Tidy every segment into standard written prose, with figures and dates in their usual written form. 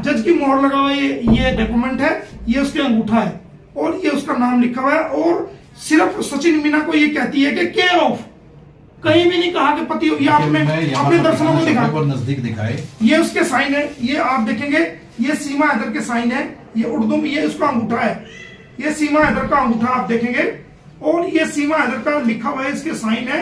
जज की मोहर लगा हुआ ये डॉक्यूमेंट है, ये उसके अंगूठा है और ये उसका नाम लिखा हुआ है। और सिर्फ सचिन मीना को ये कहती है कि केयर ऑफ, कहीं भी नहीं कहा कि पति। ये आपने अपने दर्शकों को दिखा, नजदीक दिखाए, ये उसके साइन है, ये आप देखेंगे, ये सीमा हैदर के साइन है, ये उर्दू में, ये उसका अंगूठा है, ये सीमा हैदर का अंगूठा आप देखेंगे और ये सीमा हैदर का लिखा हुआ है, इसके साइन है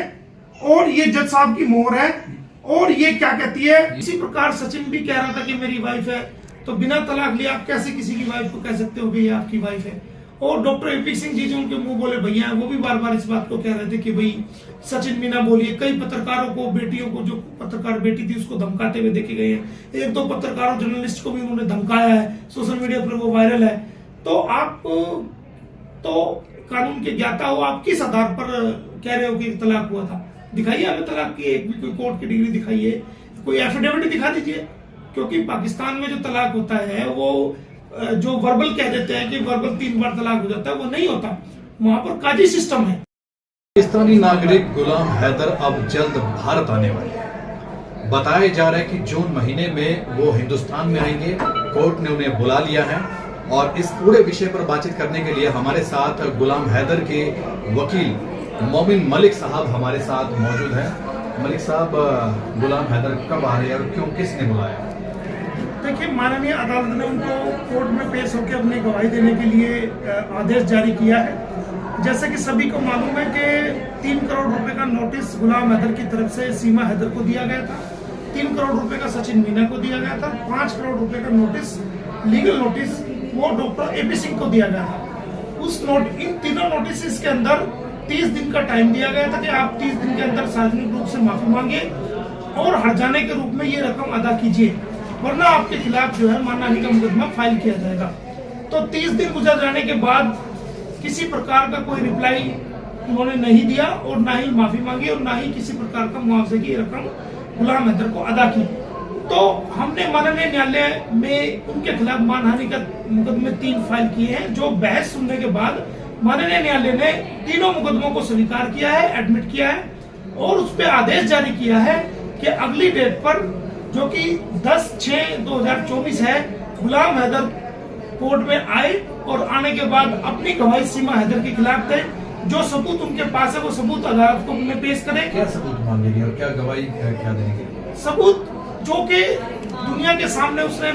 और ये जज साहब की मोहर है। और ये क्या कहती है, इसी प्रकार सचिन भी कह रहा था कि मेरी वाइफ है, तो बिना तलाक लिए आप कैसे किसी की वाइफ को कह सकते हो कि ये आपकी वाइफ है। और डॉक्टर एपी सिंह जी जो उनके मुंह बोले भैया हैं, वो भी बार बार इस बात को कह रहे थे कि भाई सचिन मीना बोलिए। कई पत्रकारों को, बेटियों को, जो पत्रकार बेटी थी उसको धमकाते हुए देखे गए हैं। एक दो पत्रकारों, जर्नलिस्ट को भी उन्होंने धमकाया है, सोशल मीडिया पर वो वायरल है। तो आप तो कानून के ज्ञाता हो, आप किस आधार पर कह रहे हो कि तलाक हुआ था? दिखाइए हमें तलाक की एक भी कोई कोर्ट की डिग्री दिखाइए, कोई एफिडेविट दिखा दीजिए। क्योंकि पाकिस्तान में जो तलाक होता है वो जो वर्बल कह देते हैं कि वर्बल 3 बार तलाक हो जाता है, वो नहीं होता, वहां पर काजी सिस्टम है। पाकिस्तानी नागरिक गुलाम हैदर अब जल्द भारत आने वाले हैं। बताया जा रहा है कि जून महीने में वो हिंदुस्तान में आएंगे। कोर्ट ने उन्हें बुला लिया है और इस पूरे विषय पर बातचीत करने के लिए हमारे साथ गुलाम हैदर के वकील मोमिन मलिक साहब हमारे साथ मौजूद हैं। मलिक साहब, गुलाम हैदर कब आ रहे हैं और क्यों, किसने बुलाया? देखिए, माननीय अदालत ने उनको कोर्ट में पेश होकर अपनी गवाही देने के लिए आदेश जारी किया है। जैसे कि सभी को मालूम है कि 3 करोड़ रुपए का नोटिस गुलाम हैदर की तरफ से सीमा हैदर को दिया गया था, 3 करोड़ रुपए का सचिन मीना को दिया गया था, 5 करोड़ रुपए का नोटिस, लीगल नोटिस, वो डॉक्टर एपी सिंह को दिया गया था। इन तीनों नोटिस के अंदर 30 दिन का टाइम दिया गया था कि आप 30 दिन के अंदर सार्वजनिक रूप से माफी मांगिए और हर्जाने के रूप में ये रकम अदा कीजिए, वरना आपके खिलाफ जो है मानहानि का मुकदमा फाइल किया जाएगा। तो 30 दिन गुजर जाने के बाद किसी प्रकार का कोई रिप्लाई उन्होंने नहीं दिया और ना ही माफी मांगी और ना ही किसी प्रकार का मुआवजे की रकम गुलाम हैदर को अदा की। तो हमने माननीय न्यायालय में उनके खिलाफ मानहानि का मुकदमे 3 फाइल किए हैं, जो बहस सुनने के बाद माननीय न्यायालय ने तीनों मुकदमों को स्वीकार किया है, एडमिट किया है और उस पर आदेश जारी किया है कि अगली डेट पर, जो कि 10/6/2024 है, गुलाम हैदर कोर्ट में आए और आने के बाद अपनी गवाही सीमा हैदर के खिलाफ दे। जो सबूत उनके पास है वो सबूत अदालत को में पेश करें। क्या सबूत मांगेगी और क्या गवाही क्या देंगे? सबूत जो कि दुनिया के सामने उसने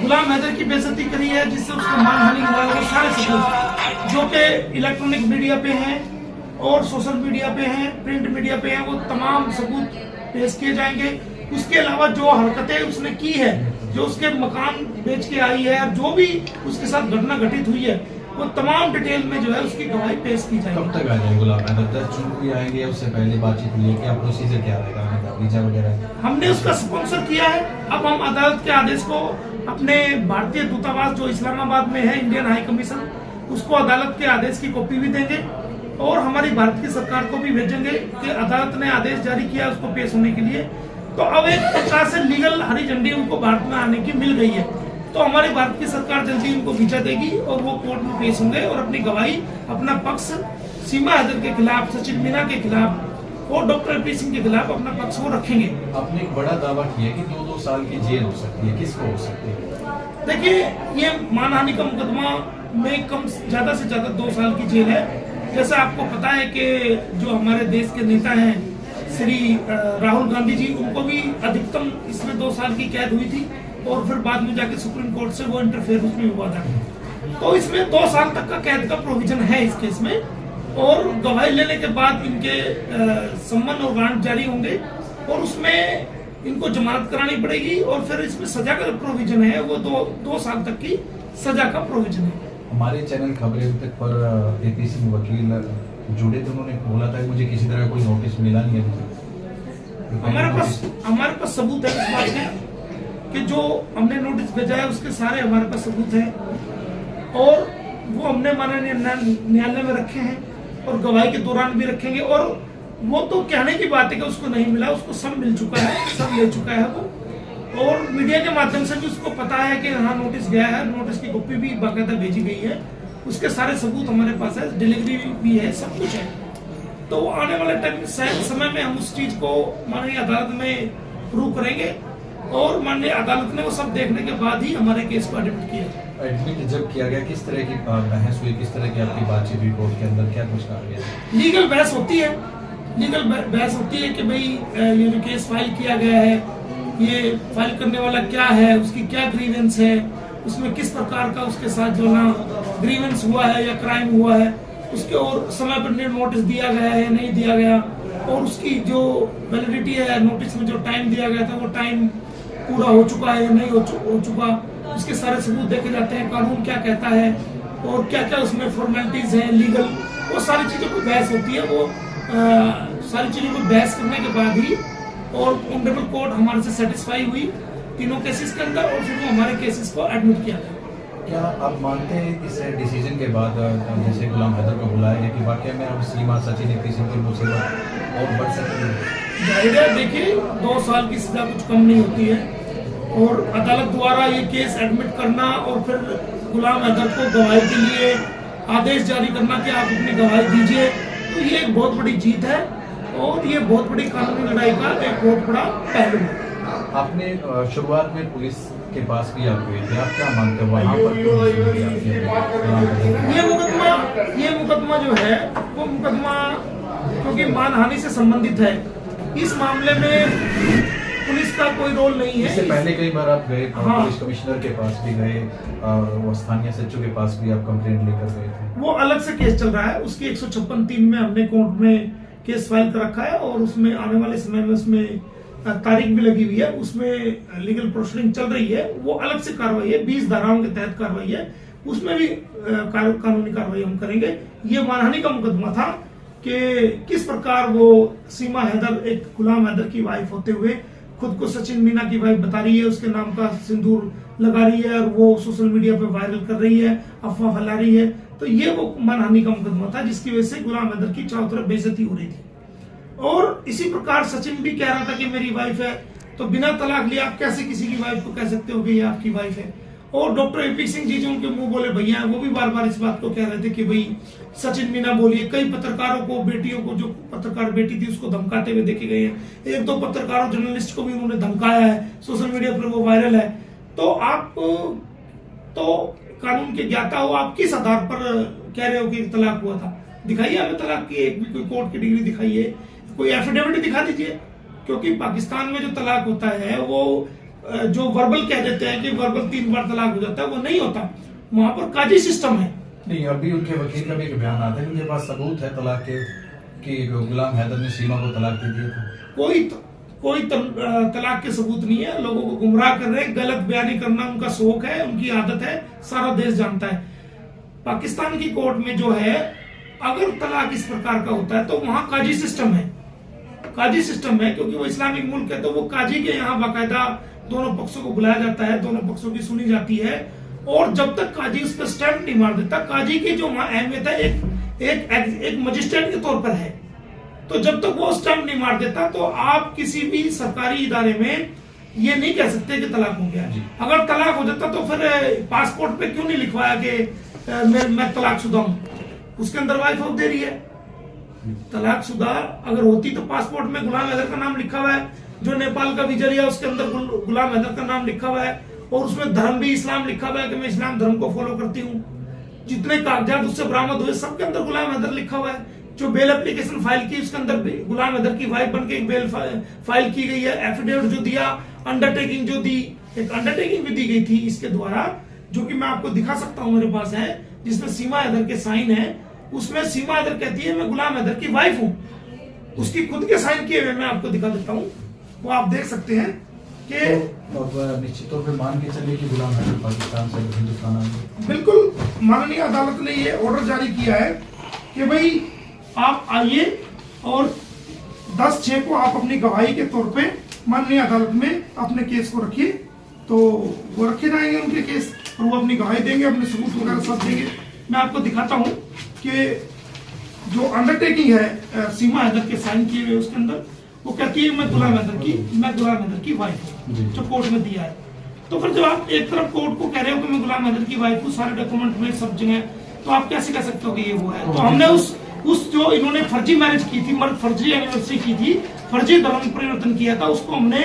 गुलाम हैदर की बेइज्जती करी है, जिससे उसको मानहानि हुआ है, वो सारे सबूत जो कि इलेक्ट्रॉनिक मीडिया पे हैं और सोशल मीडिया पे हैं, प्रिंट मीडिया पे हैं, वो तमाम सबूत पेश किए जाएंगे। उसके अलावा जो हरकतें उसने की है, जो उसके मकान बेच के आई है, जो भी उसके साथ घटना घटित हुई है, वो तमाम डिटेल में जो है उसकी गवाही पेश की जाएगी। कब तक आ जाएंगे गुलाम हैदर? 10 जून को आएंगे? उससे पहले बातचीत हुई है? क्या प्रोसीजर क्या रहेगा, वीजा वगैरह? हमने उसका स्पॉन्सर किया है। अब हम अदालत के आदेश को अपने भारतीय दूतावास जो इस्लामाबाद में है, इंडियन हाई कमीशन, उसको अदालत के आदेश की कॉपी भी देंगे और हमारी भारत की सरकार को भी भेजेंगे कि अदालत ने आदेश जारी किया उसको पेश होने के लिए। तो अब एक प्रकार से लीगल हरी झंडी उनको भारत में आने की मिल गई है। तो हमारी भारत की सरकार जल्दी उनको वीजा देगी और वो कोर्ट में पेश होंगे और अपनी गवाही, अपना पक्ष सीमा हैदर के खिलाफ, सचिन मीना के खिलाफ और डॉक्टर एपी सिंह के खिलाफ अपना पक्ष वो रखेंगे। आपने एक बड़ा दावा किया कि 2-2 साल की जेल हो सकती है, किसको हो सकती है? देखिए, ये मानहानि का मुकदमा में कम ज्यादा से ज्यादा 2 साल की जेल है। जैसा आपको पता है कि जो हमारे देश के नेता हैं श्री राहुल गांधी जी, उनको भी अधिकतम इसमें 2 साल की कैद हुई थी और फिर बाद में जाके सुप्रीम कोर्ट से वो इंटरफेयर उसमें हुआ था। तो इसमें 2 साल तक का कैद का प्रोविजन है इस केस में और गवाही लेने के बाद इनके सम्मन और वारंट जारी होंगे और उसमें इनको जमानत करानी पड़ेगी और फिर इसमें सजा का प्रोविजन है, वो 2 साल तक की सजा का प्रोविजन है। हमारे चैनल खबरें तक पर एपी सिंह वकील जुड़े थे, उन्होंने बोला था कि मुझे किसी तरह कोई नोटिस मिला नहीं है। हमारे पास सबूत है इस बात के कि जो हमने नोटिस भेजा है उसके सारे हमारे पास सबूत हैं और वो हमने माननीय न्यायालय में रखे हैं और गवाही के दौरान भी रखेंगे। और वो तो कहने की बात है कि उसको नहीं मिला, उसको सब मिल चुका है, सब ले चुका है वो, और मीडिया के माध्यम से भी उसको पता है कि हाँ नोटिस गया है, नोटिस की कॉपी भी बाकायदा भेजी गई है, उसके सारे सबूत हमारे पास है, डिलीवरी भी है, सब कुछ है। तो आने वाले समय में हम उस चीज को माननीय अदालत में प्रूव करेंगे और माननीय अदालत ने वो सब देखने के बाद ही हमारे केस को एडमिट किया। एडमिट जब किया गया, किस तरह की बहस हुई, किस तरह की आपकी बातचीत हुई कोर्ट के अंदर, क्या कुछ कहा गया? लीगल बहस होती है, लीगल बहस होती है कि भाई ये जो केस फाइल किया गया है, ये फाइल करने वाला क्या है, उसकी क्या ग्रीवेंस है, उसमें किस प्रकार का उसके साथ जो ना ग्रीवेंस हुआ है या क्राइम हुआ है, उसके और समय पर नोटिस दिया गया है नहीं दिया गया, और उसकी जो वैलिडिटी है नोटिस में जो टाइम दिया गया था वो टाइम पूरा हो चुका है या नहीं हो चुका, उसके सारे सबूत देखे जाते हैं, कानून क्या कहता है और क्या क्या उसमें फॉर्मेलिटीज हैं लीगल, वो सारी चीज़ों पर बहस होती है। वो सारी चीज़ों पर बहस करने के बाद ही और ऑनरेबल कोर्ट हमारे से सेटिस्फाई हुई तीनों केसेस के अंदर, और फिर वो हमारे केसेस को एडमिट किया गया। क्या आप मानते हैं इस डिसीजन के बाद जैसे गुलाम हैदर को बुलाया गया कि वाकई में अब सीमा सचिन इतनी सिंह की मुसीबत और बढ़ सकती है? जाहिर है, देखिए 2 साल की सजा कुछ कम नहीं होती है, और अदालत द्वारा ये केस एडमिट करना और फिर गुलाम हैदर को गवाही के लिए आदेश जारी करना कि आप अपनी गवाही दीजिए, तो ये एक बहुत बड़ी जीत है और ये बहुत बड़ी कानूनी लड़ाई का एक बहुत बड़ा पहलू है। आपने शुरुआत में पुलिस के पास भी आप गए थे, आप क्या मानते हो वहाँ पर क्यों नहीं सुनी आपकी? ये मुकदमा जो है वो मुकदमा क्योंकि मानहानि से संबंधित है, इस मामले में पुलिस का कोई रोल नहीं है। इससे पहले कई बार आप गए, हाँ, पुलिस कमिश्नर के पास भी गए और वो स्थानीय सचिव के पास भी आप कंप्लेंट लेकर गए थे। वो अलग से केस चल रहा है, उसकी 156(3) में हमने कोर्ट में केस फाइल कर रखा है, और उसमें आने वाले समय में उसमें तारीख भी लगी हुई है, उसमें लीगल प्रोसीडिंग चल रही है, वो अलग से कार्रवाई है, 20 धाराओं के तहत कार्रवाई है, उसमें भी कानूनी कार्रवाई हम करेंगे। ये मानहानि का मुकदमा था कि किस प्रकार वो सीमा हैदर एक गुलाम हैदर की वाइफ होते हुए खुद को सचिन मीना की वाइफ बता रही है, उसके नाम का सिंदूर लगा रही है और वो सोशल मीडिया पे वायरल कर रही है, अफवाह फैला रही है, तो ये वो मानहानि का मुकदमा था जिसकी वजह से गुलाम हैदर की चारों तरफ बेइज्जती हो रही थी। और इसी प्रकार सचिन भी कह रहा था कि मेरी वाइफ है, तो बिना तलाक लिए आप कैसे किसी की वाइफ को कह सकते हो कि ये आपकी वाइफ है। और डॉक्टर एपी सिंह जी जो उनके मुंह बोले भैया हैं, वो भी बार बार इस बात को कह रहे थे कि भाई सचिन मीना बोलिए। कई पत्रकारों को, बेटियों को, जो पत्रकार बेटी थी उसको धमकाते हुए देखे गए हैं, 1-2 पत्रकारों जर्नलिस्ट को भी उन्होंने धमकाया है, सोशल मीडिया पर वो वायरल है। तो आप तो कानून के ज्ञाता हो, आप किस आधार पर कह रहे हो कि तलाक हुआ था? दिखाइए हमें तलाक की एक भी कोई कोर्ट की डिग्री दिखाइए, कोई एफिडेविट दिखा दीजिए, क्योंकि पाकिस्तान में जो तलाक होता है वो जो वर्बल कह देते हैं कि वर्बल 3 बार तलाक हो जाता है, वो नहीं होता, वहां पर काजी सिस्टम है। नहीं, अभी उनके वकील का भी एक बयान आता है कि उनके पास सबूत है तलाक के कि गुलाम हैदर ने सीमा को तलाक दे दिया था। कोई तलाक के सबूत नहीं है, लोगों को गुमराह कर रहे हैं, गलत बयानी करना उनका शौक है, उनकी आदत है, सारा देश जानता है। पाकिस्तान की कोर्ट में जो है अगर तलाक इस प्रकार का होता है तो वहां काजी सिस्टम है, काजी सिस्टम है, क्योंकि वो इस्लामिक मुल्क है, तो वो काजी के यहाँ बाकायदा दोनों पक्षों को बुलाया जाता है, दोनों पक्षों की सुनी जाती है, और जब तक काजी उस पर स्टैंप नहीं मार देता, काजी की जो वहां अहमियत है एक मजिस्ट्रेट के तौर पर है, तो जब तक वो स्टैंप नहीं मार देता तो आप किसी भी सरकारी इदारे में ये नहीं कह सकते कि तलाक हो गया। अगर तलाक हो जाता तो फिर पासपोर्ट पे क्यों नहीं लिखवाया कि मैं तलाकशुदा हूं? उसके अंदर वाइफ ऑफ दे रही है। तलाकशुदा अगर होती तो पासपोर्ट में गुलाम हैदर का नाम लिखा हुआ है, जो नेपाल का वीजा लिया उसके अंदर गुलाम हैदर का नाम लिखा हुआ है, और उसमें धर्म भी इस्लाम लिखा हुआ है कि मैं इस्लाम धर्म को फॉलो करती हूँ। जितने कागजात उससे बरामद हुए सबके अंदर गुलाम हैदर लिखा हुआ है। जो बेल एप्लीकेशन फाइल की उसके अंदर गुलाम हैदर की वाइफ बनके एक बेल फाइल की गई है। एफिडेविट जो दिया, अंडरटेकिंग जो दी, एक अंडरटेकिंग भी दी गई थी इसके द्वारा, जो कि मैं आपको दिखा सकता हूँ, मेरे पास है, जिसमें सीमा हैदर के साइन है। उसमें सीमा हैदर कहती है मैं गुलाम हैदर की वाइफ हूँ, उसकी खुद के साइन किए हुए मैं आपको दिखा देता हूँ, वो आप देख सकते हैं कि तो निश्चित तौर पे मान के चलिए कि गुलाम हैदर पाकिस्तान से हिंदुस्तान आए। बिल्कुल, माननीय अदालत ने ये ऑर्डर जारी किया है कि भाई आप आइए और 10/6 को आप अपनी गवाही के तौर पे माननीय अदालत में अपने केस को रखिए। तो वो रखे जाएंगे उनके केस, और वो अपनी गवाही देंगे, अपने सबूत वगैरह सब देंगे। मैं आपको दिखाता हूँ कि जो अंडरटेकिंग है सीमा हैदर के साइन किए हुए उसके अंदर वो कहती है मैं गुलाम हैदर की वाइफ हूँ, जो कोर्ट में दिया है। तो फिर जब आप एक तरफ कोर्ट को कह रहे हो कि मैं गुलाम हैदर की वाइफ हूँ, सारे डॉक्यूमेंट में सब जगह, तो आप कैसे कह सकते हो कि ये वो है? तो हमने उस जो इन्होंने फर्जी मैरिज की थी, फर्जी एनिवर्सरी की थी, फर्जी धर्म परिवर्तन किया था, उसको हमने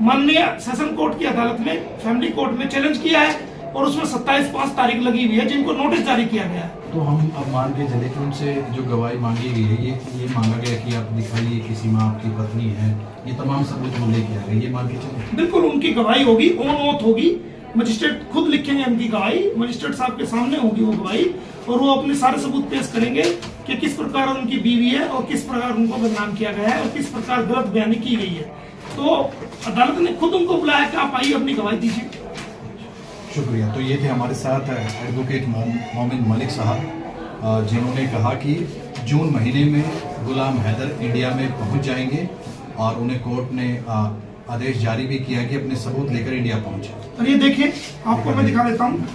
माननीय सेशन कोर्ट की अदालत में, फैमिली कोर्ट में चैलेंज किया है और उसमें 27/5 तारीख लगी हुई है जिनको नोटिस जारी किया गया है। तो हम अब मान के चले कि उनसे जो गवाही मांगी गई है, ये मांगा गया कि आप दिखाइए कि सीमा आपकी पत्नी है, ये तमाम सबूत वो लेके आ गए, ये मान के चले। बिल्कुल उनकी गवाही होगी, ऑन ओथ होगी, मजिस्ट्रेट खुद लिखेंगे उनकी गवाही, मजिस्ट्रेट साहब के सामने होगी वो गवाही, और वो अपने सारे सबूत पेश करेंगे कि किस प्रकार उनकी बीवी है और किस प्रकार उनको बदनाम किया गया है और किस प्रकार गलत बयानी की गई है। तो अदालत ने खुद उनको बुलाया कि आप आइए अपनी गवाही दीजिए। शुक्रिया। तो ये थे हमारे साथ एडवोकेट मोमिन मलिक साहब, जिन्होंने कहा कि जून महीने में गुलाम हैदर इंडिया में पहुंच जाएंगे और उन्हें कोर्ट ने आदेश जारी भी किया कि अपने सबूत लेकर इंडिया पहुंचे। और ये देखिए, आपको मैं दिखा देता हूँ,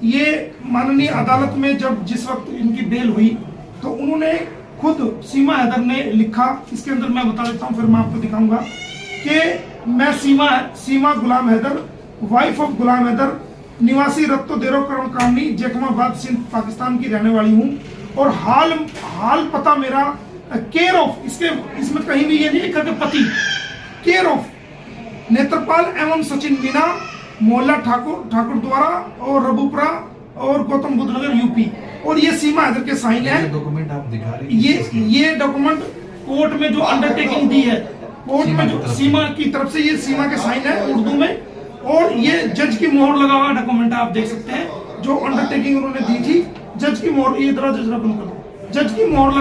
ये माननीय अदालत में जब जिस वक्त इनकी बेल हुई तो उन्होंने खुद सीमा हैदर ने लिखा, इसके अंदर मैं बता देता हूँ फिर मैं आपको दिखाऊंगा कि मैं सीमा गुलाम हैदर, वाइफ ऑफ गुलाम हैदर, निवासी रत्तो देरो करण कामनी, जैकमाबाद सिंध पाकिस्तान की रहने वाली हूँ और हाल पता मेरा केयर ऑफ, इसमें कहीं भी ये नहीं लिखा कि पति, केयर ऑफ नेत्रपाल एवं सचिन मीना, मोहल्ला ठाकुर द्वारा और रबुपुरा और गौतम बुद्ध नगर यूपी। और ये सीमा हैदर के साइन है। डॉक्यूमेंट आप दिखा रहे हैं, ये डॉक्यूमेंट कोर्ट में जो अंडरटेकिंग दी है, कोर्ट में जो सीमा की तरफ से, ये सीमा के साइन है उर्दू में, और ये जज की मोहर लगा हुआ डॉक्यूमेंट आप देख सकते हैं, जो अंडरटेकिंग उन्होंने दी थी, जज की मोहर, ये जरा जज बंद करो, जज की मोहर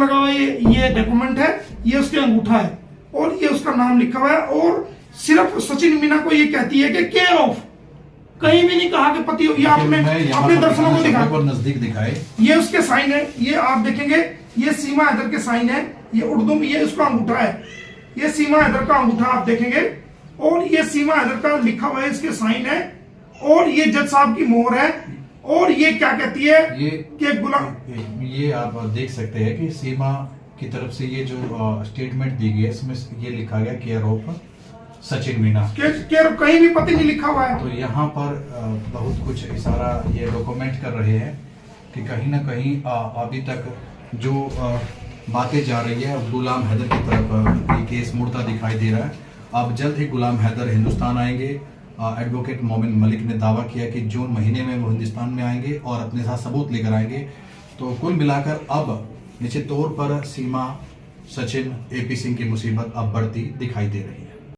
लगा हुआ ये डॉक्यूमेंट है, ये उसके अंगूठा है और ये उसका नाम लिखा हुआ है, और सिर्फ सचिन मीना को ये कहती है कि केयर ऑफ, कहीं भी नहीं कहा कि पति। ये आपने अपने दर्शकों को दिखा, नजदीक दिखाए, ये उसके साइन है, ये आप देखेंगे, ये सीमा हैदर के साइन है, ये उर्दू में, ये उसका अंगूठा है, ये सीमा हैदर का अंगूठा आप देखेंगे, और ये सीमा हैदर का लिखा हुआ है, इसके साइन है, और ये जज साहब की मोहर है, और ये क्या कहती है कि गुलाम, ये आप देख सकते हैं कि सीमा की तरफ से ये जो स्टेटमेंट दी गई है, इसमें ये लिखा गया care of Sachin Meena, care कहीं भी पति नहीं लिखा हुआ है। तो यहाँ पर बहुत कुछ इशारा ये डॉक्यूमेंट कर रहे हैं कि कहीं ना कहीं अभी तक जो बातें जा रही है, गुलाम हैदर की तरफ ये केस मुड़ता दिखाई दे रहा है। अब जल्द ही गुलाम हैदर हिंदुस्तान आएंगे। एडवोकेट मोमिन मलिक ने दावा किया कि जून महीने में वो हिंदुस्तान में आएंगे और अपने साथ सबूत लेकर आएंगे। तो कुल मिलाकर अब निश्चित तौर पर सीमा, सचिन, एपी सिंह की मुसीबत अब बढ़ती दिखाई दे रही है।